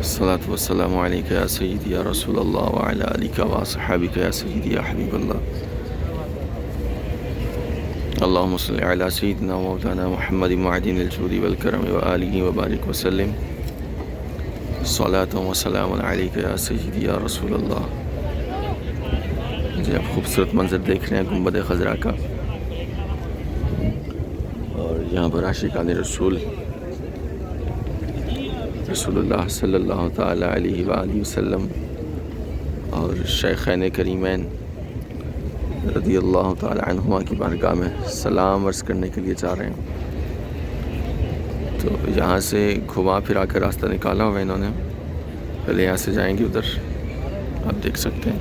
الصلاة والسلام عليك يا سيدي يا رسول الله وعلى آلك وصحابك يا سيدي يا حبيب الله. اللهم صل على سيدنا ومولانا محمد معدن الجود والكرم وآله وبارك وسلم. صلاة وسلام عليك يا سيدي يا رسول الله. جی آپ خوبصورت منظر دیکھ رہے ہیں گنبد خضرا کا، اور یہاں پر عاشقان رسول رسول اللہ صلی اللہ تعالیٰ علیہ وآلہ وسلم اور شیخین کریمین رضی اللہ تعالیٰ عنہما کی بارگاہ میں سلام عرض کرنے کے لیے جا رہے ہیں. تو یہاں سے گھما پھرا کر راستہ نکالا ہوا انہوں نے. پہلے یہاں سے جائیں گے ادھر، آپ دیکھ سکتے ہیں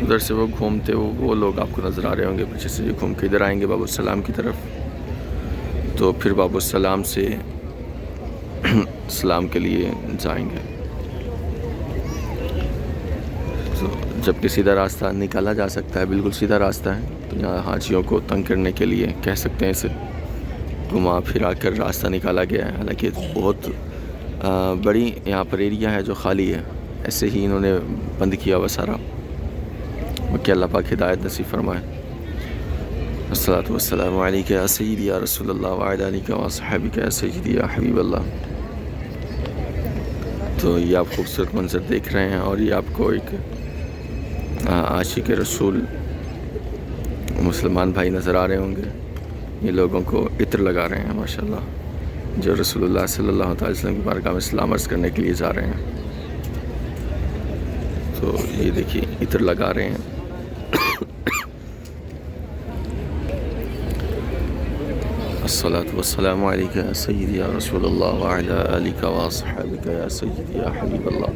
ادھر سے وہ گھومتے وہ لوگ آپ کو نظر آ رہے ہوں گے. پیچھے سے گھوم کے ادھر آئیں گے باب السلام کی طرف، تو پھر باب السلام سے سلام کے لیے جائیں گے. تو جبکہ سیدھا راستہ نکالا جا سکتا ہے، بالکل سیدھا راستہ ہے. تو یہاں حاجیوں کو تنگ کرنے کے لیے کہہ سکتے ہیں اسے گھما پھرا کر راستہ نکالا گیا ہے. حالانکہ بہت بڑی یہاں پر ایریا ہے جو خالی ہے، ایسے ہی انہوں نے بند کیا ہوا سارا. کہ اللہ پاک ہدایت نصیب فرمائے. الصلاۃ والسلام علیک یا سیدی یا رسول اللہ وعلی آلک وصحبہ یا سیدی یا حبیب اللہ. تو یہ آپ خوبصورت منظر دیکھ رہے ہیں، اور یہ آپ کو ایک عاشق رسول مسلمان بھائی نظر آ رہے ہوں گے. یہ لوگوں کو عطر لگا رہے ہیں ماشاءاللہ، جو رسول اللہ صلی اللہ تعالی وسلم کی بارگاہ میں سلام عرض کرنے کے لیے جا رہے ہیں. تو یہ دیکھیے عطر لگا رہے ہیں. الصلاة والسلام علیک یا سیدی یا رسول اللہ وعلی آلک واصحابک یا سیدی یا حبیب اللہ.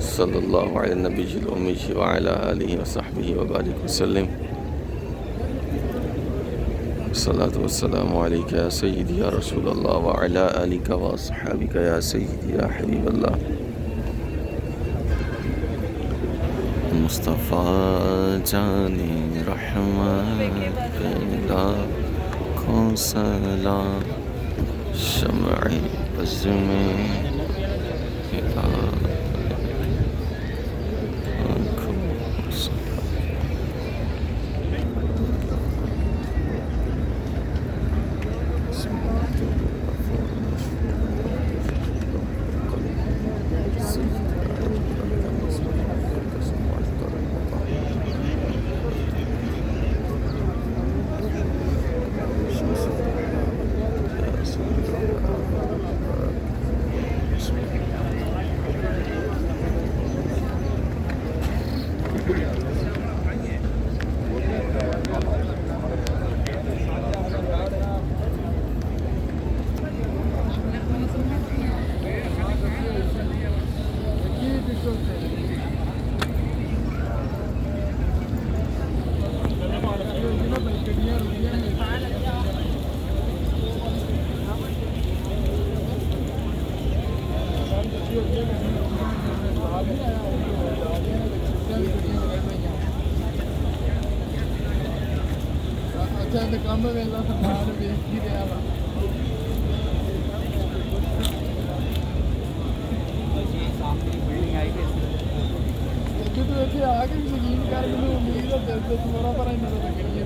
صلی اللہ علی النبی الامی وعلی آلہ وصحبہ وبارک وسلم. الصلاة والسلام علیک یا سیدی یا رسول اللہ وعلی آلک واصحابک یا سیدی یا حبیب اللہ. مصطفیٰ جان رحمت لاکھوں سلام، شمع بز میں ਕੰਮ ਵੇਲਾ ਸਰਕਾਰ ਵੇਖ ਹੀ ਰਿਹਾ ਵਾ. ਜਦੋਂ ਇੱਥੇ ਆ ਕੇ ਯਕੀਨ ਕਰ, ਮੈਨੂੰ ਉਮੀਦ ਹੈ ਦਿਲ ਤੋਂ ਥੋੜਾ ਪਰ ਇਹਨਾਂ ਦਾ ਲੱਗਣੀ ਹੈ.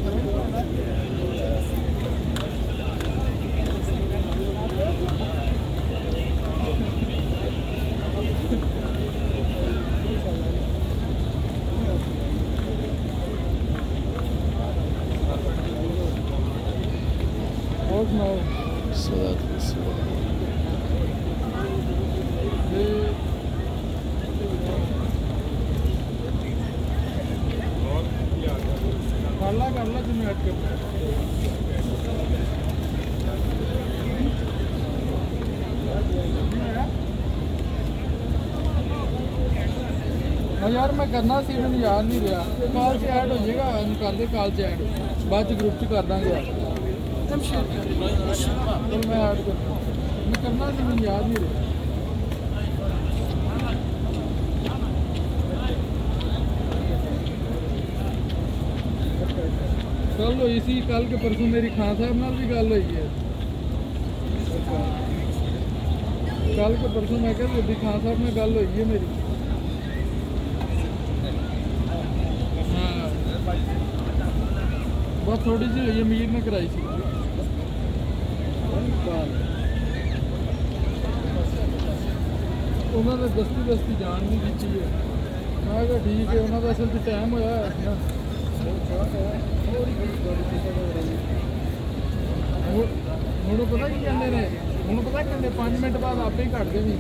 الصلاة والسلام یار میں کرنا سی، مجھے یاد نہیں رہا. کال سے ایڈ ہو جائے گا، کر دے کال سے ایڈ، بعد گروپ سے کر دیں گے. میں ایڈ کرنا سی، مجھے یاد نہیں رہا. کل ہوئی سی، کل کے پرسوں میری خان صاحب نال بھی گل ہوئی ہے. कल के परसों मैं क्या रेड्डी खान साहब में गल हुई है मेरी। हाँ बस थोड़ी सी हुई है, मीर ने कराई सी। उन्होंने दस्ती दस्ती जान नहीं दी है। मैं कहा ठीक है, उन्होंने असल में टाइम होया है ना। ਹੁਣ ਪਤਾ ਕੀ ਕਹਿੰਦੇ ਨੇ, ਹੁਣ ਪਤਾ ਕਹਿੰਦੇ 5 ਮਿੰਟ ਬਾਅਦ ਆਪੇ ਹੀ ਘਟਦੇ ਵੀ।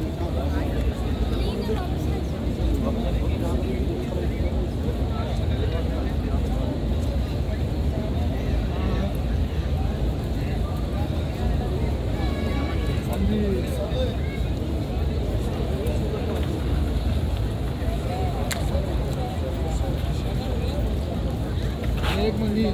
ਹਾਂਜੀ एक मंगी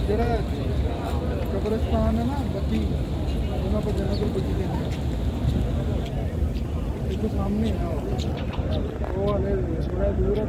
ਜਿਹੜਾ ਕਬਰਸਤਾਨ ਹੈ ਨਾ ਬੱਤੀ, ਉਹਨਾਂ ਪਰ ਜਨਰਲ ਬੱਤੀ ਦੇ ਇੱਕ ਸਾਹਮਣੇ ਆ ਉਹ ਵਾਲੇ ਥੋੜਾ ਦੂਰ